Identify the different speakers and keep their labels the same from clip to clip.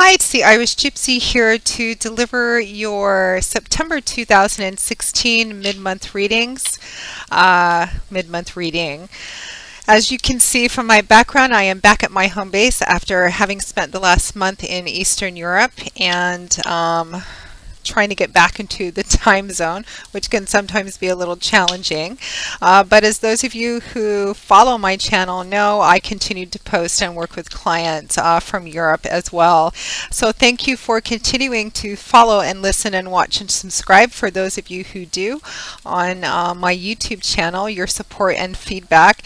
Speaker 1: Hi, it's the Irish Gypsy here to deliver your September 2016 mid-month readings. Mid-month reading. As you can see from my background, I am back at my home base after having spent the last month in Eastern Europe and trying to get back into the time zone, which can sometimes be a little challenging. But as those of you who follow my channel know, I continue to post and work with clients from Europe as well. So thank you for continuing to follow and listen and watch and subscribe. For those of you who do on my YouTube channel, your support and feedback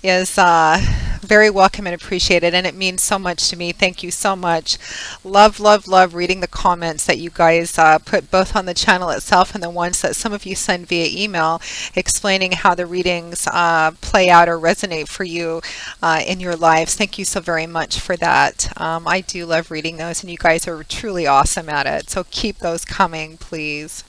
Speaker 1: is very welcome and appreciated, and it means so much to me. Thank you so much. Love, love, love reading the comments that you guys put both on the channel itself and the ones that some of you send via email explaining how the readings play out or resonate for you in your lives. Thank you so very much for that. I do love reading those, and you guys are truly awesome at it. So keep those coming, please.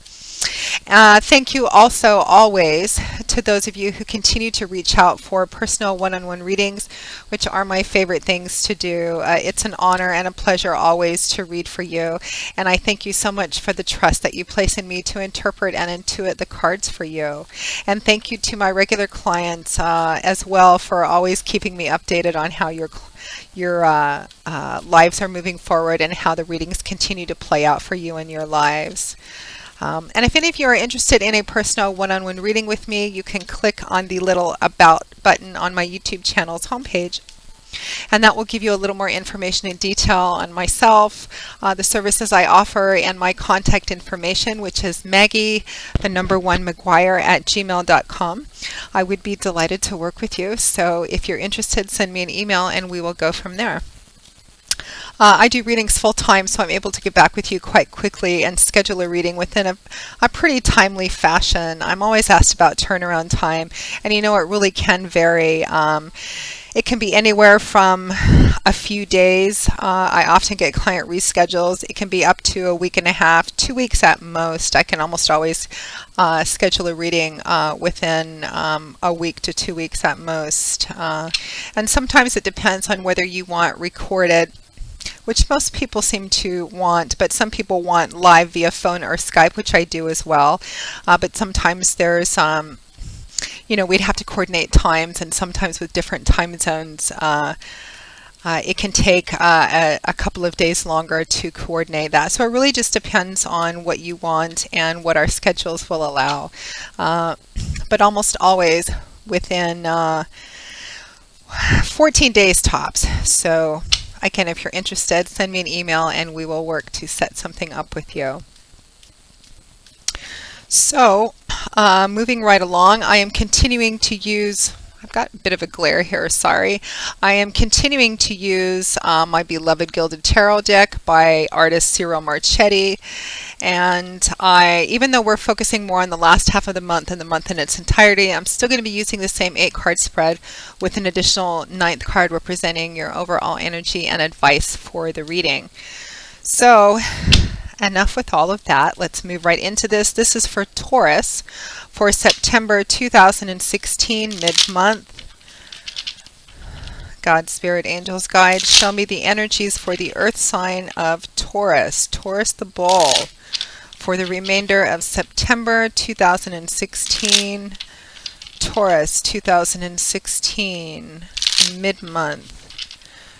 Speaker 1: Thank you also always to those of you who continue to reach out for personal one-on-one readings, which are my favorite things to do. It's an honor and a pleasure always to read for you, and I thank you so much for the trust that you place in me to interpret and intuit the cards for you. And thank you to my regular clients as well for always keeping me updated on how your lives are moving forward and how the readings continue to play out for you in your lives. And if any of you are interested in a personal one-on-one reading with me, you can click on the little About button on my YouTube channel's homepage, and that will give you a little more information in detail on myself, the services I offer, and my contact information, which is Maggie, the number 1 McGuire at gmail.com. I would be delighted to work with you, so if you're interested, send me an email and we will go from there. I do readings full-time, so I'm able to get back with you quite quickly and schedule a reading within a pretty timely fashion. I'm always asked about turnaround time, and you know, it really can vary. It can be anywhere from a few days. I often get client reschedules. It can be up to a week and a half, 2 weeks at most. I can almost always schedule a reading within a week to 2 weeks at most. And sometimes it depends on whether you want recorded, which most people seem to want, but some people want live via phone or Skype, which I do as well. But sometimes there's, you know, we'd have to coordinate times, and sometimes with different time zones, it can take a couple of days longer to coordinate that. So it really just depends on what you want and what our schedules will allow. But almost always within 14 days tops. So again, if you're interested, send me an email and we will work to set something up with you. So, moving right along, I am continuing to use, I've got a bit of a glare here, sorry. I am continuing to use my beloved Gilded Tarot deck by artist Cyril Marchetti. And even though we're focusing more on the last half of the month and the month in its entirety, I'm still going to be using the same 8-card spread with an additional 9th card representing your overall energy and advice for the reading. So, enough with all of that. Let's move right into this. This is for Taurus for September 2016, mid-month. God, Spirit, Angels, Guide, show me the energies for the earth sign of Taurus, Taurus the Bull, for the remainder of September 2016, Taurus 2016, mid-month.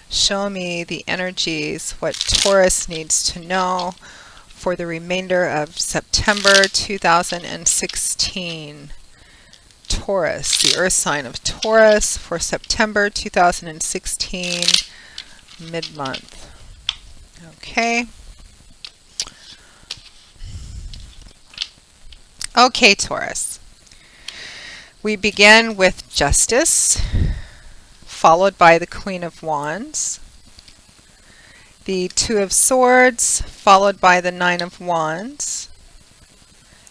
Speaker 1: Show me the energies, what Taurus needs to know for the remainder of September 2016. Taurus, the earth sign of Taurus for September 2016, mid-month. Okay. Okay, Taurus. We begin with Justice, followed by the Queen of Wands, the Two of Swords, followed by the Nine of Wands,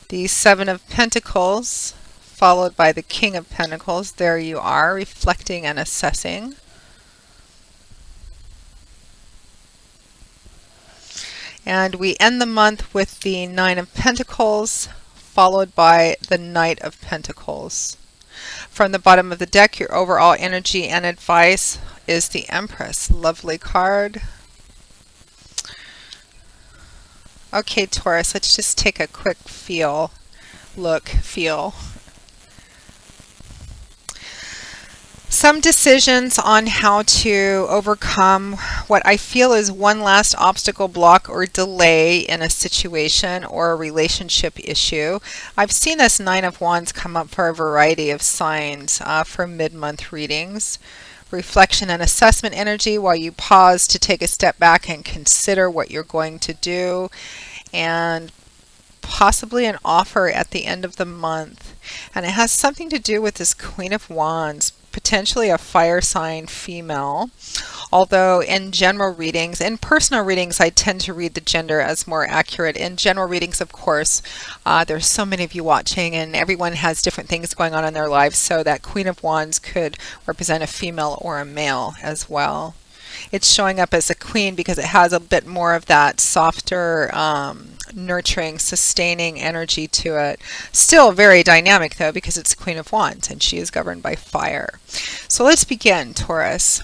Speaker 1: the Seven of Pentacles, followed by the King of Pentacles. There you are, reflecting and assessing. And we end the month with the Nine of Pentacles, followed by the Knight of Pentacles. From the bottom of the deck, your overall energy and advice is the Empress. Lovely card. Okay, Taurus, let's just take a quick feel. Some decisions on how to overcome what I feel is one last obstacle, block, or delay in a situation or a relationship issue. I've seen this Nine of Wands come up for a variety of signs for mid-month readings. Reflection and assessment energy while you pause to take a step back and consider what you're going to do, and possibly an offer at the end of the month. And it has something to do with this Queen of Wands, potentially a fire sign female. Although in general readings, in personal readings, I tend to read the gender as more accurate. In general readings, of course, there's so many of you watching and everyone has different things going on in their lives, so that Queen of Wands could represent a female or a male as well. It's showing up as a queen because it has a bit more of that softer, nurturing, sustaining energy to it. Still very dynamic though, because it's Queen of Wands and she is governed by fire. So let's begin, Taurus.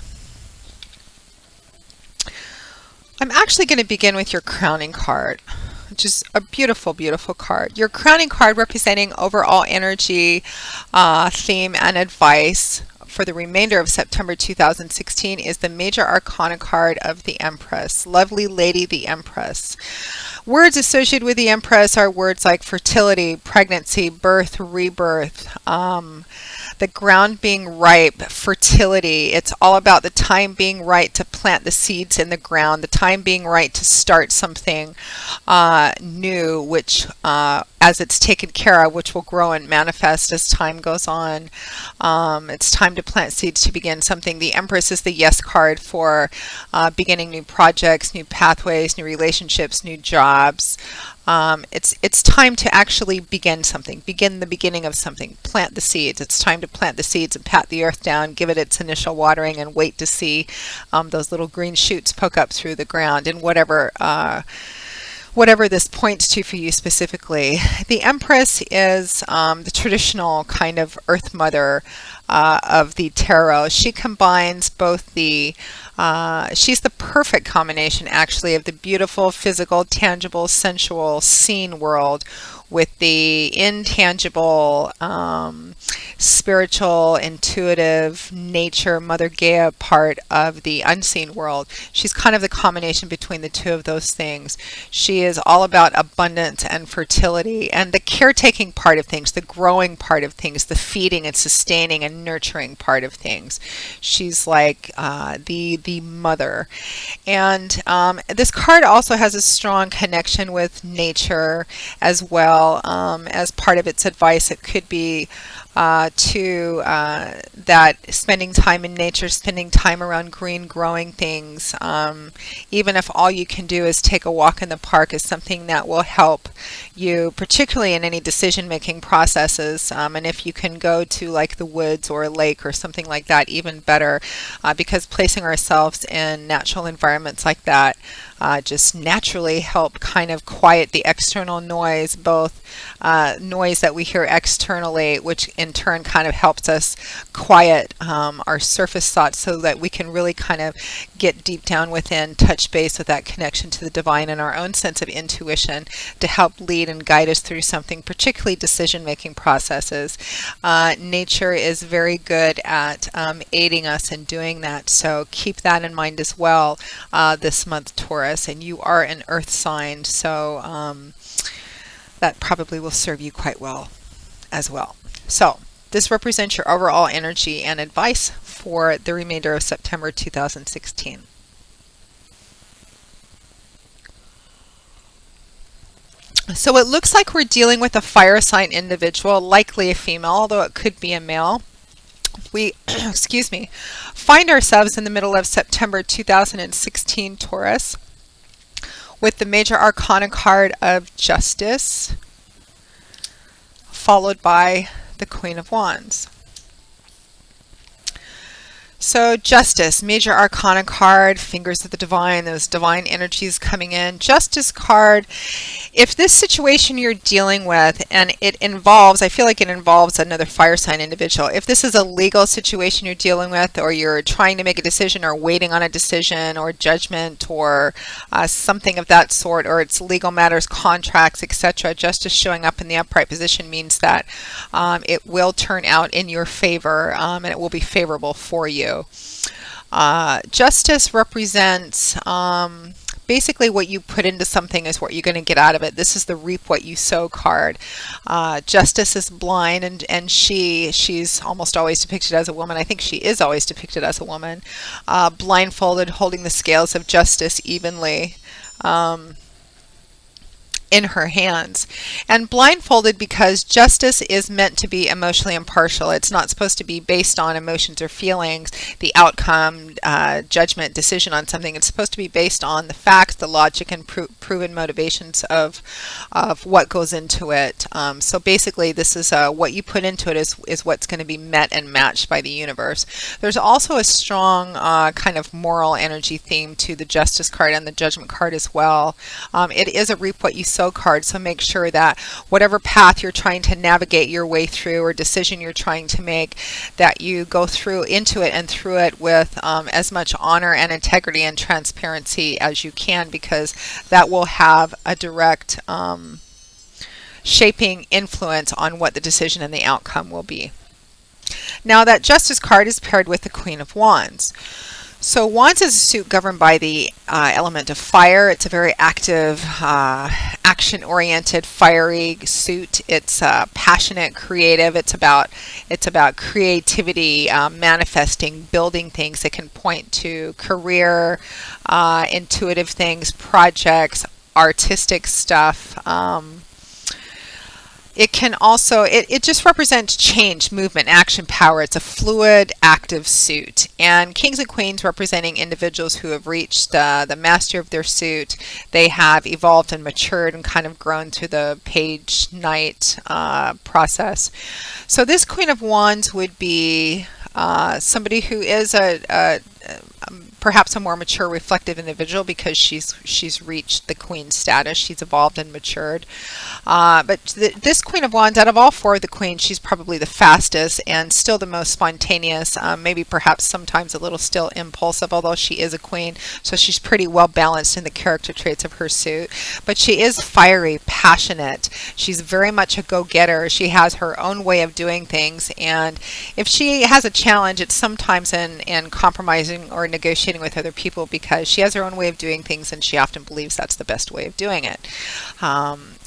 Speaker 1: I'm actually going to begin with your crowning card, which is a beautiful, beautiful card. Your crowning card representing overall energy, theme, and advice for the remainder of September 2016 is the Major Arcana card of the Empress. Lovely lady, the Empress. Words associated with the Empress are words like fertility, pregnancy, birth, rebirth, the ground being ripe, fertility. It's all about the time being right to plant the seeds in the ground, the time being right to start something new, which as it's taken care of, which will grow and manifest as time goes on. It's time to plant seeds to begin something. The Empress is the yes card for beginning new projects, new pathways, new relationships, new jobs. It's time to actually begin something, begin the beginning of something, plant the seeds. It's time to plant the seeds and pat the earth down, give it its initial watering, and wait to see those little green shoots poke up through the ground, and whatever this points to for you specifically. The Empress is the traditional kind of Earth Mother of the tarot. She combines both the she's the perfect combination actually of the beautiful, physical, tangible, sensual, seen world with the intangible, spiritual, intuitive, nature, Mother Gaia part of the unseen world. She's kind of the combination between the two of those things. She is all about abundance and fertility and the caretaking part of things, the growing part of things, the feeding and sustaining and nurturing part of things. She's like the mother. And this card also has a strong connection with nature as well. As part of its advice, it could be that spending time in nature, spending time around green growing things, even if all you can do is take a walk in the park, is something that will help you, particularly in any decision-making processes. And if you can go to like the woods or a lake or something like that, even better, because placing ourselves in natural environments like that just naturally help kind of quiet the external noise, both noise that we hear externally, which in turn kind of helps us quiet our surface thoughts so that we can really kind of get deep down within, touch base with that connection to the divine and our own sense of intuition to help lead and guide us through something, particularly decision-making processes. Nature is very good at aiding us in doing that, so keep that in mind as well this month, Taurus. And you are an earth sign, so that probably will serve you quite well as well. So this represents your overall energy and advice for the remainder of September 2016. So it looks like we're dealing with a fire sign individual, likely a female, although it could be a male. We, excuse me, find ourselves in the middle of September 2016, Taurus, with the Major Arcana card of Justice, followed by the Queen of Wands. So Justice, Major Arcana card, Fingers of the Divine, those divine energies coming in. Justice card, if this situation you're dealing with, and it involves, I feel like it involves another fire sign individual. If this is a legal situation you're dealing with, or you're trying to make a decision or waiting on a decision or judgment or something of that sort, or it's legal matters, contracts, etc., Justice showing up in the upright position means that it will turn out in your favor, and it will be favorable for you. Justice represents basically what you put into something is what you're going to get out of it. This is the reap what you sow card. Justice is blind, and she's almost always depicted as a woman. I think she is always depicted as a woman, blindfolded, holding the scales of justice evenly in her hands, and blindfolded because justice is meant to be emotionally impartial. It's not supposed to be based on emotions or feelings, the outcome, judgment, decision on something. It's supposed to be based on the facts, the logic, and proven motivations of what goes into it. So basically, this is what you put into it is what's going to be met and matched by the universe. There's also a strong kind of moral energy theme to the Justice card and the Judgment card as well. It is a reap what you sow card, so make sure that whatever path you're trying to navigate your way through or decision you're trying to make, that you go through into it and through it with as much honor and integrity and transparency as you can, because that will have a direct shaping influence on what the decision and the outcome will be. Now, that Justice card is paired with the Queen of Wands. So Wands is a suit governed by the element of fire. It's a very active, action-oriented, fiery suit. It's passionate, creative. It's about creativity, manifesting, building things that can point to career, intuitive things, projects, artistic stuff. It can also, it just represents change, movement, action, power. It's a fluid, active suit. And Kings and Queens representing individuals who have reached the mastery of their suit. They have evolved and matured and kind of grown through the page night process. So this Queen of Wands would be somebody who is perhaps a more mature, reflective individual, because she's reached the queen status. She's evolved and matured. But this Queen of Wands, out of all four of the queens, she's probably the fastest and still the most spontaneous, maybe perhaps sometimes a little still impulsive, although she is a queen, so she's pretty well balanced in the character traits of her suit. But she is fiery, passionate. She's very much a go-getter. She has her own way of doing things, and if she has a challenge, it's sometimes in compromising or negotiating with other people, because she has her own way of doing things and she often believes that's the best way of doing it.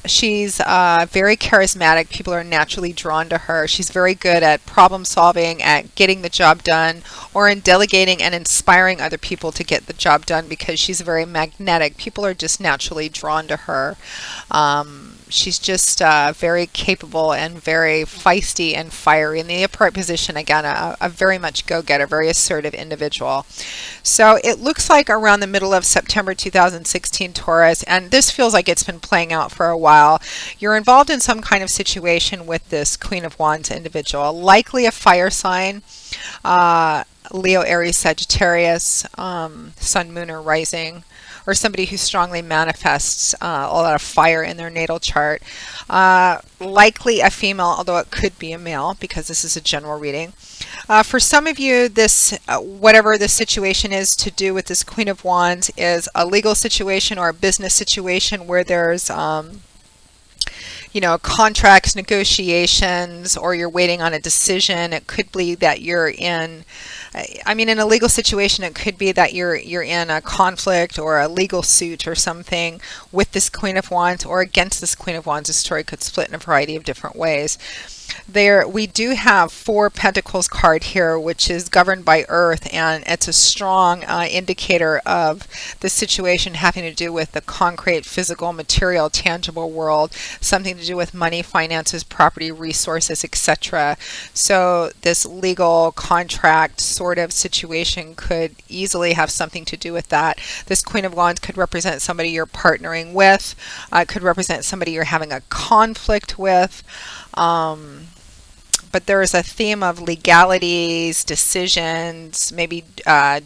Speaker 1: She's very charismatic. People are naturally drawn to her. She's very good at problem solving, at getting the job done, or in delegating and inspiring other people to get the job done, because she's very magnetic. People are just naturally drawn to her. She's just very capable and very feisty and fiery. In the upright position, again, a very much go-getter, very assertive individual. So it looks like around the middle of September 2016, Taurus, and this feels like it's been playing out for a while, you're involved in some kind of situation with this Queen of Wands individual, likely a fire sign, Leo, Aries, Sagittarius, Sun, Moon, or Rising, or somebody who strongly manifests a lot of fire in their natal chart. Likely a female, although it could be a male, because this is a general reading. For some of you, this whatever the situation is to do with this Queen of Wands is a legal situation or a business situation where there's contracts, negotiations, or you're waiting on a decision. It could be that you're in a legal situation, it could be that you're in a conflict or a legal suit or something with this Queen of Wands or against this Queen of Wands. The story could split in a variety of different ways. We do have Four Pentacles card here, which is governed by Earth, and it's a strong indicator of the situation having to do with the concrete, physical, material, tangible world, something to do with money, finances, property, resources, etc. So this legal contract sort of situation could easily have something to do with that. This Queen of Wands could represent somebody you're partnering with, could represent somebody you're having a conflict with. but there is a theme of legalities, decisions, maybe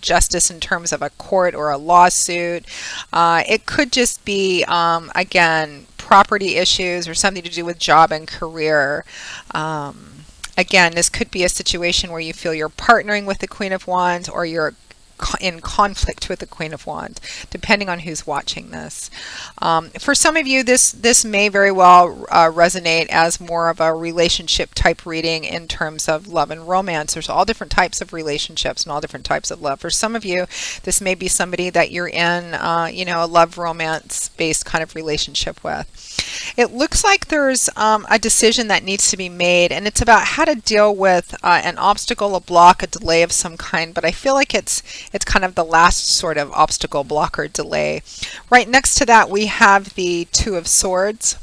Speaker 1: justice in terms of a court or a lawsuit. It could just be, again, property issues or something to do with job and career. Again, this could be a situation where you feel you're partnering with the Queen of Wands or you're in conflict with the Queen of Wands, depending on who's watching this. For some of you, this may very well resonate as more of a relationship type reading in terms of love and romance. There's all different types of relationships and all different types of love. For some of you, this may be somebody that you're in, a love romance based kind of relationship with. It looks like there's a decision that needs to be made, and it's about how to deal with an obstacle, a block, a delay of some kind, but I feel like it's kind of the last sort of obstacle, block, or delay. Right next to that, we have the Two of Swords,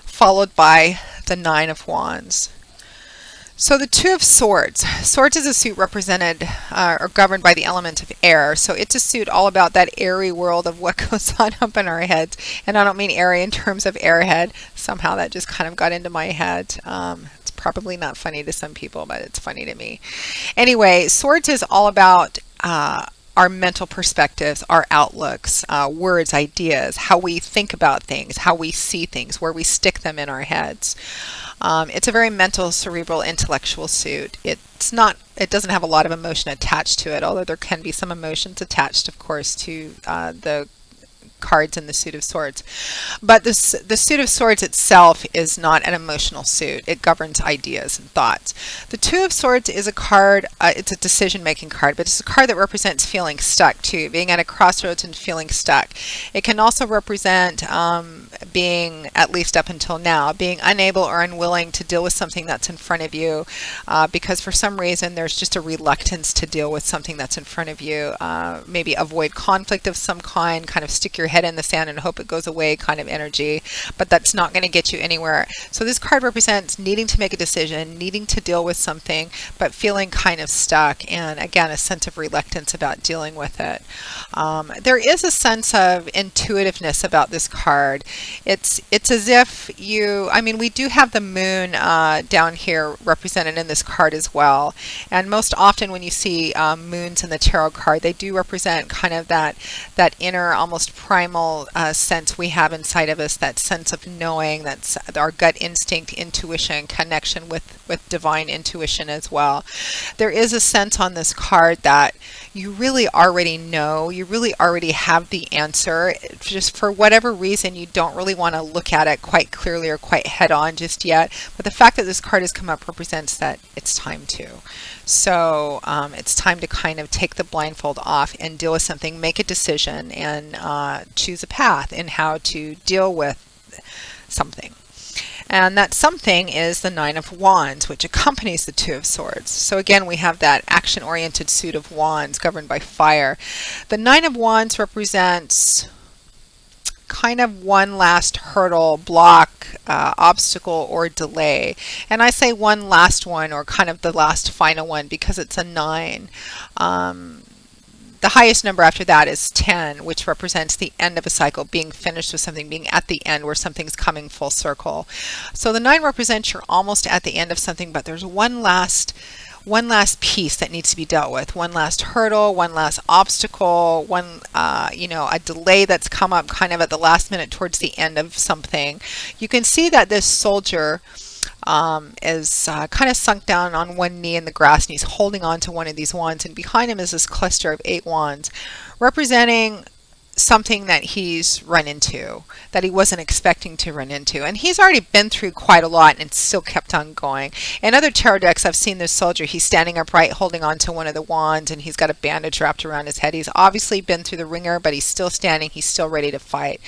Speaker 1: followed by the Nine of Wands. So the Two of Swords. Swords is a suit represented or governed by the element of air. So it's a suit all about that airy world of what goes on up in our heads. And I don't mean airy in terms of airhead. Somehow that just kind of got into my head. It's probably not funny to some people, but it's funny to me. Anyway, Swords is all about our mental perspectives, our outlooks, words, ideas, how we think about things, how we see things, where we stick them in our heads. It's a very mental, cerebral, intellectual suit. It doesn't have a lot of emotion attached to it, although there can be some emotions attached, of course, to the cards in the Suit of Swords. But the Suit of Swords itself is not an emotional suit. It governs ideas and thoughts. The Two of Swords is a card, it's a decision-making card, but it's a card that represents feeling stuck too, being at a crossroads and feeling stuck. It can also represent being, at least up until now, being unable or unwilling to deal with something that's in front of you because for some reason there's just a reluctance to deal with something that's in front of you. Maybe avoid conflict of some kind, kind of stick your head in the sand and hope it goes away kind of energy, but that's not going to get you anywhere. So this card represents needing to make a decision, needing to deal with something, but feeling kind of stuck, and again, a sense of reluctance about dealing with it. There is a sense of intuitiveness about this card. It's as if we do have the moon down here represented in this card as well, and most often when you see moons in the tarot card, they do represent kind of that inner, almost primal sense we have inside of us, that sense of knowing, that's our gut instinct, intuition, connection with divine intuition as well. There is a sense on this card that you really already know, you really already have the answer. Just for whatever reason, you don't really want to look at it quite clearly or quite head on just yet. But the fact that this card has come up represents that it's time to. So it's time to kind of take the blindfold off and deal with something, make a decision, and choose a path in how to deal with something. And that something is the Nine of Wands, which accompanies the Two of Swords. So again, we have that action-oriented suit of wands governed by fire. The Nine of Wands represents kind of one last hurdle, block, obstacle, or delay. And I say one last one, or kind of the last final one, because it's a 9. The highest number after that is 10, which represents the end of a cycle, being finished with something, being at the end where something's coming full circle. So the 9 represents you're almost at the end of something, but there's one last piece that needs to be dealt with, one last hurdle, one last obstacle, a delay that's come up kind of at the last minute towards the end of something. You can see that this soldier is kind of sunk down on one knee in the grass, and he's holding on to one of these wands, and behind him is this cluster of 8 wands representing something that he's run into that he wasn't expecting to run into, and he's already been through quite a lot and still kept on going. In other tarot decks, I've seen this soldier, he's standing upright holding on to one of the wands, and he's got a bandage wrapped around his head. He's obviously been through the ringer, but he's still standing, he's still ready to fight,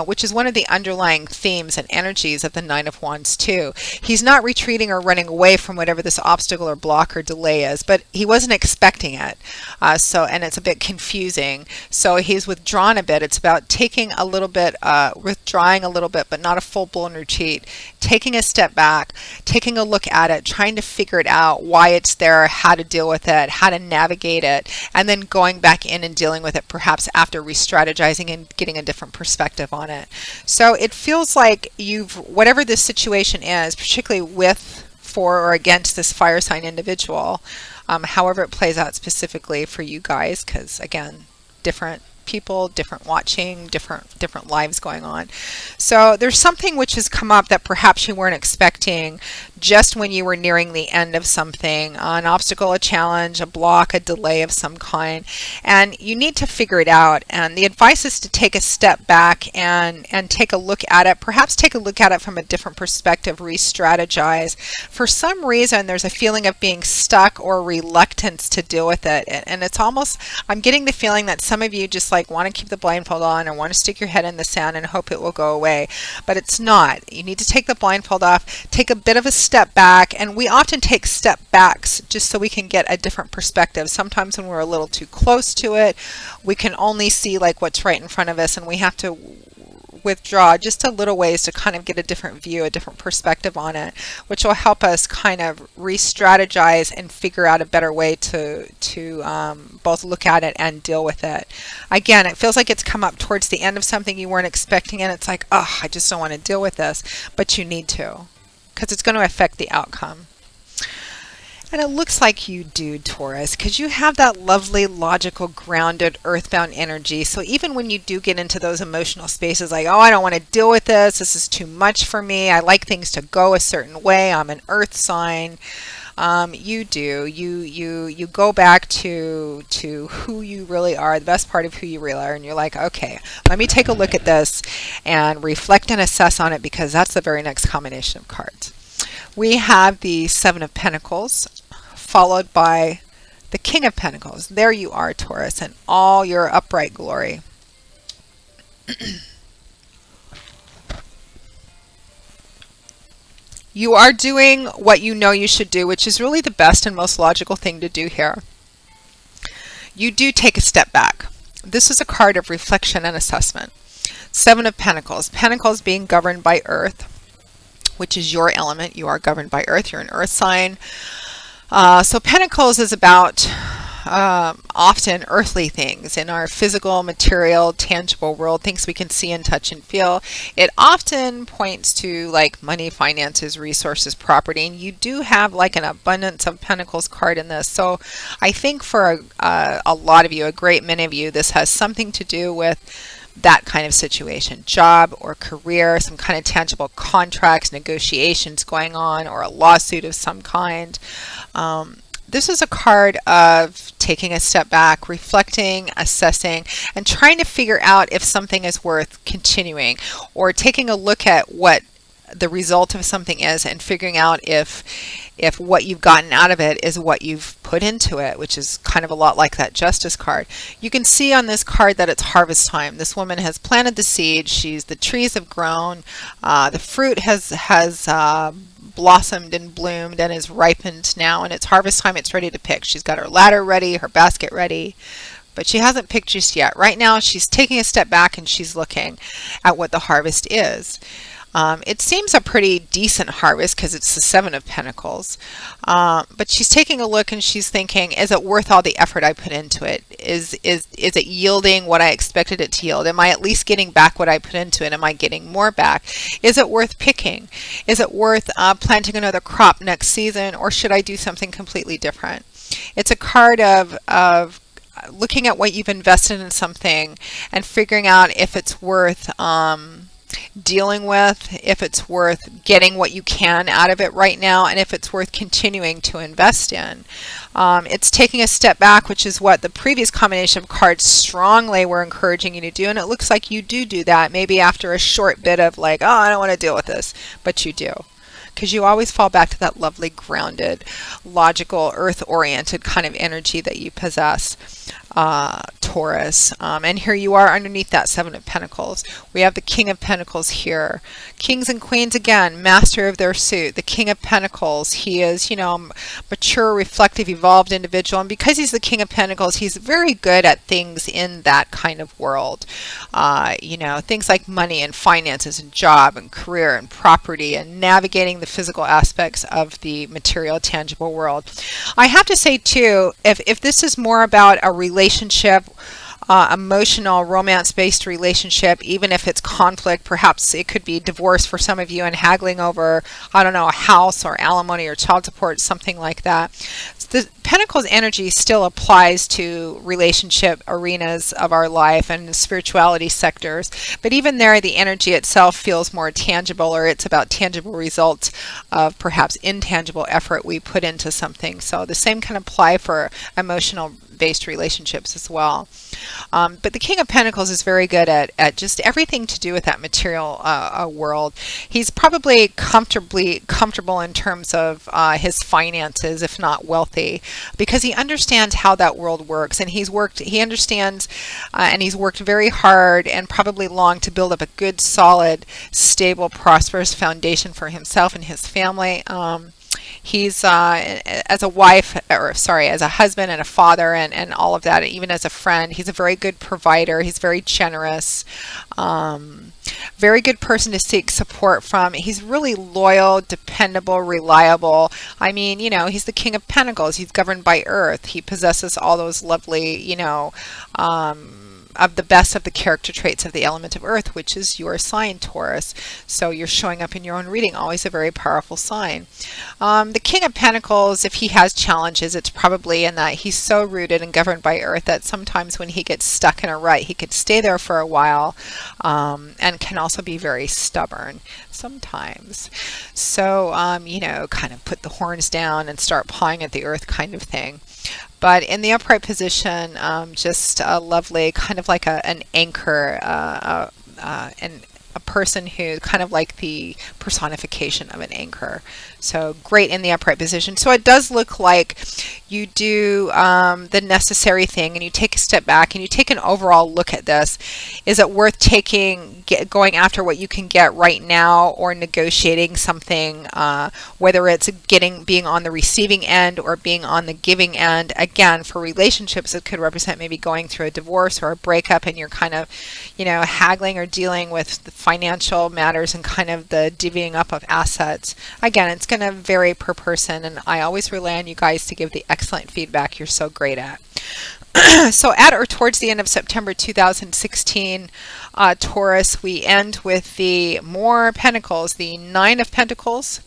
Speaker 1: which is one of the underlying themes and energies of the Nine of Wands too. He's not retreating or running away from whatever this obstacle or block or delay is, but he wasn't expecting it, and it's a bit confusing, so he's withdrawn withdrawn a bit. It's about taking a little bit, withdrawing a little bit, but not a full-blown retreat. Taking a step back, taking a look at it, trying to figure it out, why it's there, how to deal with it, how to navigate it, and then going back in and dealing with it perhaps after re-strategizing and getting a different perspective on it. So it feels like whatever this situation is, particularly with, for, or against this fire sign individual, however it plays out specifically for you guys, because again, different people, different watching, different lives going on. So there's something which has come up that perhaps you weren't expecting just when you were nearing the end of something, an obstacle, a challenge, a block, a delay of some kind, and you need to figure it out. And the advice is to take a step back and take a look at it, perhaps take a look at it from a different perspective, re-strategize. For some reason, there's a feeling of being stuck or reluctance to deal with it. And it's almost, I'm getting the feeling that some of you just like want to keep the blindfold on and want to stick your head in the sand and hope it will go away, but it's not. You need to take the blindfold off, take a bit of a step back, and we often take step backs just so we can get a different perspective. Sometimes when we're a little too close to it, we can only see like what's right in front of us, and we have to withdraw just a little ways to kind of get a different view, a different perspective on it, which will help us kind of re-strategize and figure out a better way to both look at it and deal with it. Again, it feels like it's come up towards the end of something you weren't expecting, and it's like, oh, I just don't want to deal with this, but you need to, because it's going to affect the outcome. And it looks like you do, Taurus, because you have that lovely, logical, grounded, earthbound energy. So even when you do get into those emotional spaces like, oh, I don't want to deal with this, this is too much for me, I like things to go a certain way, I'm an earth sign, you do. You go back to who you really are, the best part of who you really are, and you're like, okay, let me take a look at this and reflect and assess on it, because that's the very next combination of cards. We have the Seven of Pentacles, followed by the King of Pentacles. There you are, Taurus, in all your upright glory. You are doing what you know you should do, which is really the best and most logical thing to do here. You do take a step back. This is a card of reflection and assessment. Seven of Pentacles. Pentacles being governed by Earth, which is your element. You are governed by Earth. You're an Earth sign. So Pentacles is about often earthly things in our physical, material, tangible world, things we can see and touch and feel. It often points to like money, finances, resources, property, and you do have like an abundance of Pentacles card in this. So I think for a lot of you, a great many of you, this has something to do with that kind of situation, job or career, some kind of tangible contracts, negotiations going on, or a lawsuit of some kind. This is a card of taking a step back, reflecting, assessing, and trying to figure out if something is worth continuing, or taking a look at what the result of something is and figuring out if what you've gotten out of it is what you've put into it, which is kind of a lot like that Justice card. You can see on this card that it's harvest time. This woman has planted the seed. The trees have grown. The fruit has blossomed and bloomed and is ripened now, and it's harvest time. It's ready to pick. She's got her ladder ready, her basket ready, but she hasn't picked just yet. Right now, she's taking a step back and she's looking at what the harvest is. It seems a pretty decent harvest because it's the Seven of Pentacles, but she's taking a look and she's thinking, is it worth all the effort I put into it? Is it yielding what I expected it to yield? Am I at least getting back what I put into it? Am I getting more back? Is it worth picking? Is it worth planting another crop next season, or should I do something completely different? It's a card of looking at what you've invested in something and figuring out if it's worth dealing with, if it's worth getting what you can out of it right now, and if it's worth continuing to invest in. It's taking a step back, which is what the previous combination of cards strongly were encouraging you to do, and it looks like you do that, maybe after a short bit of like, oh, I don't want to deal with this, but you do. Because you always fall back to that lovely, grounded, logical, earth-oriented kind of energy that you possess, Taurus. And here you are underneath that Seven of Pentacles. We have the King of Pentacles here. Kings and queens, again, master of their suit. The King of Pentacles, he is, mature, reflective, evolved individual. And because he's the King of Pentacles, he's very good at things in that kind of world. You know, things like money and finances and job and career and property and navigating the physical aspects of the material, tangible world. I have to say too, if this is more about a relationship, emotional, romance-based relationship, even if it's conflict, perhaps it could be divorce for some of you and haggling over, I don't know, a house or alimony or child support, something like that. The Pentacles energy still applies to relationship arenas of our life and the spirituality sectors, but even there the energy itself feels more tangible, or it's about tangible results of perhaps intangible effort we put into something. So the same can apply for emotional based relationships as well. But the King of Pentacles is very good at just everything to do with that material world. He's probably comfortable in terms of his finances, if not wealthy, because he understands how that world works, and he understands and he's worked very hard and probably long to build up a good, solid, stable, prosperous foundation for himself and his family. He's as a wife, or sorry, as a husband and a father and all of that, even as a friend, he's a very good provider. He's very generous, very good person to seek support from. He's really loyal, dependable, reliable. I mean, you know, he's the King of Pentacles. He's governed by Earth. He possesses all those lovely, you know, of the best of the character traits of the element of Earth, which is your sign, Taurus. So you're showing up in your own reading, always a very powerful sign. The King of Pentacles, if he has challenges, it's probably in that he's so rooted and governed by Earth that sometimes when he gets stuck in a rut, he could stay there for a while, and can also be very stubborn sometimes. So, you know, kind of put the horns down and start pawing at the earth kind of thing. But in the upright position, just a lovely, kind of like an anchor, and a person who kind of like the personification of an anchor. So great in the upright position. So it does look like you do the necessary thing, and you take a step back and you take an overall look at this. Is it worth going after what you can get right now, or negotiating something, whether it's being on the receiving end or being on the giving end? Again, for relationships, it could represent maybe going through a divorce or a breakup, and you're kind of, you know, haggling or dealing with the financial matters and kind of the divvying up of assets. Again, it's going to vary per person, and I always rely on you guys to give the excellent feedback you're so great at. So at or towards the end of September 2016, Taurus, we end with the more Pentacles, the Nine of Pentacles,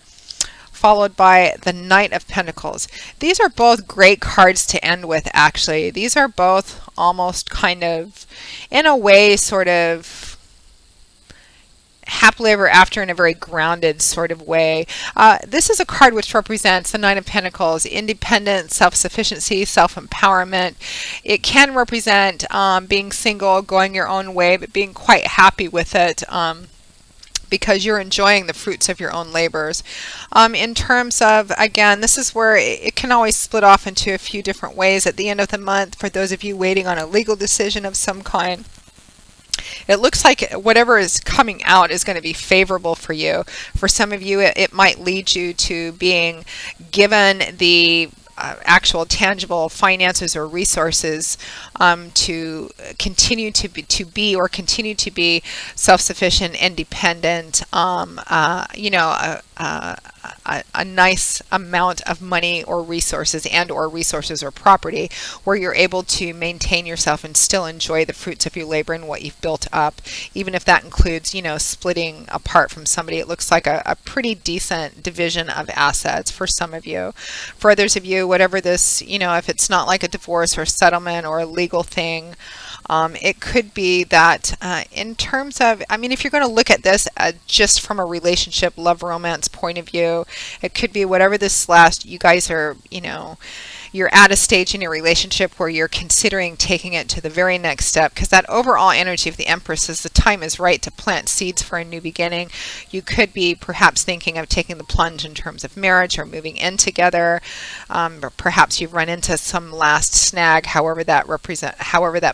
Speaker 1: followed by the Knight of Pentacles. These are both great cards to end with, actually. These are both almost kind of, in a way, sort of happily ever after in a very grounded sort of way. This is a card which represents the Nine of Pentacles, independence, self-sufficiency, self-empowerment. It can represent being single, going your own way, but being quite happy with it, because you're enjoying the fruits of your own labors. In terms of, again, this is where it can always split off into a few different ways at the end of the month for those of you waiting on a legal decision of some kind. It looks like whatever is coming out is going to be favorable for you. For some of you, it might lead you to being given the actual tangible finances or resources to continue to be self-sufficient, independent, you know, a nice amount of money or resources or property where you're able to maintain yourself and still enjoy the fruits of your labor and what you've built up, even if that includes, you know, splitting apart from somebody. It looks like a pretty decent division of assets for some of you. For others of you, whatever this, you know, if it's not like a divorce or settlement or a legal thing, it could be that in terms of, I mean, if you're going to look at this just from a relationship, love, romance point of view, it could be whatever this last, you guys are, you know, you're at a stage in your relationship where you're considering taking it to the very next step, because that overall energy of the Empress is the time is right to plant seeds for a new beginning. You could be perhaps thinking of taking the plunge in terms of marriage or moving in together. Or perhaps you've run into some last snag, however that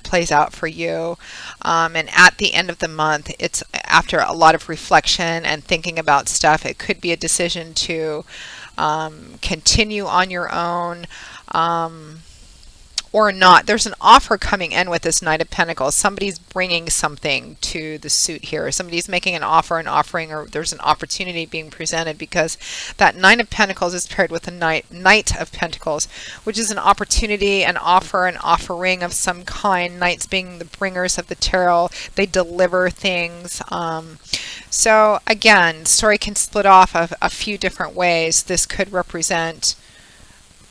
Speaker 1: plays out for you. And at the end of the month, it's after a lot of reflection and thinking about stuff, it could be a decision to continue on your own, or not. There's an offer coming in with this Knight of Pentacles. Somebody's bringing something to the suit here. Somebody's making an offer, an offering, or there's an opportunity being presented, because that Nine of Pentacles is paired with a Knight of Pentacles, which is an opportunity, an offer, an offering of some kind. Knights being the bringers of the tarot. They deliver things. So again, story can split off of a few different ways. This could represent,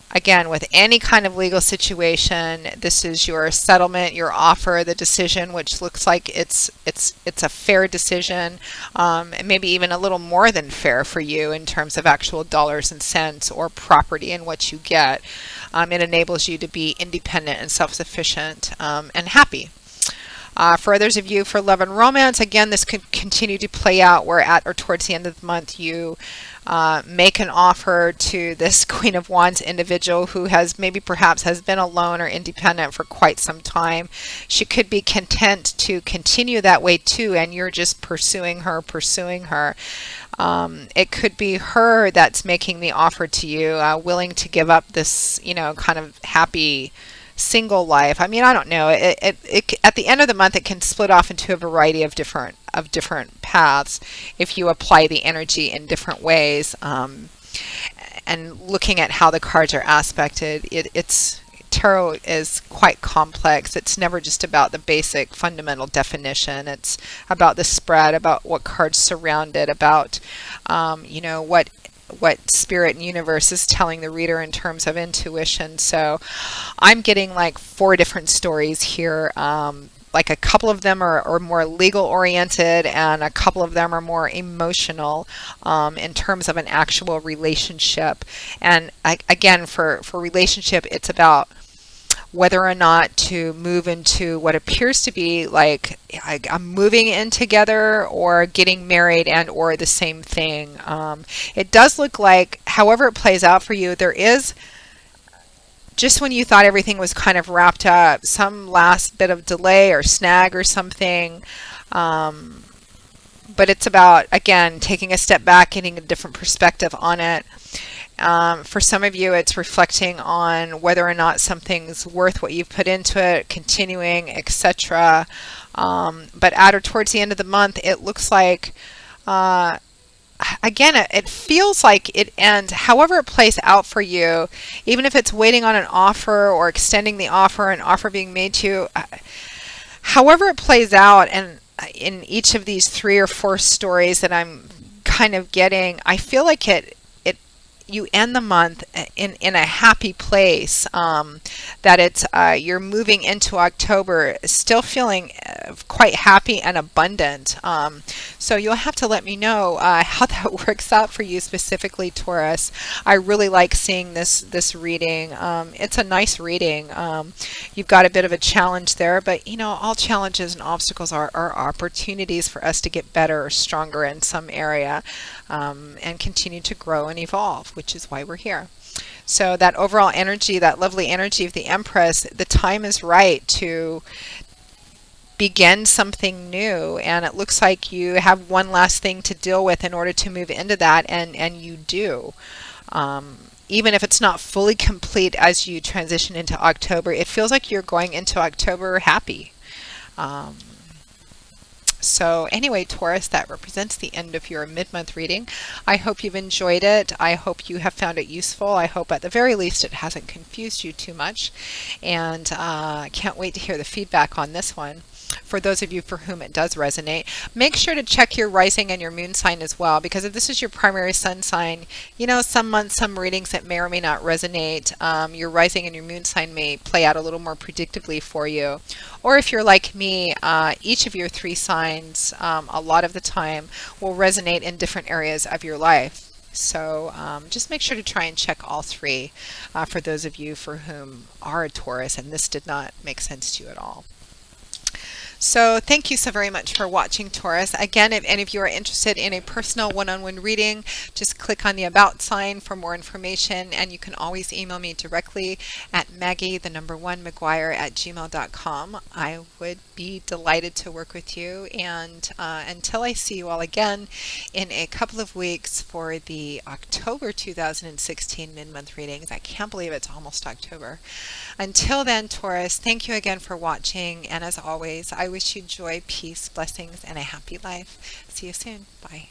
Speaker 1: again, with any kind of legal situation, this is your settlement, your offer, the decision, which looks like it's a fair decision, and maybe even a little more than fair for you in terms of actual dollars and cents or property and what you get. It enables you to be independent and self-sufficient and happy. For others of you for love and romance, again, this could continue to play out where at or towards the end of the month you make an offer to this Queen of Wands individual who perhaps has been alone or independent for quite some time. She could be content to continue that way too, and you're just pursuing her. It could be her that's making the offer to you, willing to give up this, kind of happy single life. I mean, I don't know. It at the end of the month, it can split off into a variety of different paths if you apply the energy in different ways. And looking at how the cards are aspected, tarot is quite complex. It's never just about the basic fundamental definition. It's about the spread, about what cards surround it, about what spirit and universe is telling the reader in terms of intuition. So I'm getting like 4 different stories here. Like a couple of them are more legal oriented, and a couple of them are more emotional in terms of an actual relationship. And again, for relationship, it's about whether or not to move into what appears to be like I'm moving in together or getting married and or the same thing. It does look like, however it plays out for you, there is, just when you thought everything was kind of wrapped up, some last bit of delay or snag or something. But it's about, again, taking a step back, getting a different perspective on it. For some of you, it's reflecting on whether or not something's worth what you've put into it, continuing, etc. But at or towards the end of the month, it looks like, again, it feels like it ends, however it plays out for you, even if it's waiting on an offer or extending the offer, an offer being made to you, however it plays out. And in each of these 3 or 4 stories that I'm kind of getting, I feel like you end the month in a happy place, that it's you're moving into October still feeling quite happy and abundant. So you'll have to let me know how that works out for you specifically, Taurus. I really like seeing this reading. It's a nice reading. You've got a bit of a challenge there, but all challenges and obstacles are opportunities for us to get better or stronger in some area, and continue to grow and evolve, which is why we're here. So that overall energy, that lovely energy of the Empress, the time is right to begin something new, and it looks like you have one last thing to deal with in order to move into that, and you do. Even if it's not fully complete as you transition into October, it feels like you're going into October happy. So anyway, Taurus, that represents the end of your mid-month reading. I hope you've enjoyed it. I hope you have found it useful. I hope at the very least it hasn't confused you too much. And I can't wait to hear the feedback on this one. For those of you for whom it does resonate, make sure to check your rising and your moon sign as well, because if this is your primary sun sign, some months, some readings that may or may not resonate. Your rising and your moon sign may play out a little more predictably for you. Or if you're like me, each of your 3 signs, a lot of the time, will resonate in different areas of your life. So just make sure to try and check all 3 for those of you for whom are a Taurus and this did not make sense to you at all. So thank you so very much for watching, Taurus. Again, if any of you are interested in a personal one-on-one reading, just click on the About sign for more information, and you can always email me directly at Maggie1McGuire@gmail.com. I would be be delighted to work with you. And until I see you all again in a couple of weeks for the October 2016 mid-month readings, I can't believe it's almost October. Until then, Taurus, thank you again for watching. And as always, I wish you joy, peace, blessings, and a happy life. See you soon. Bye.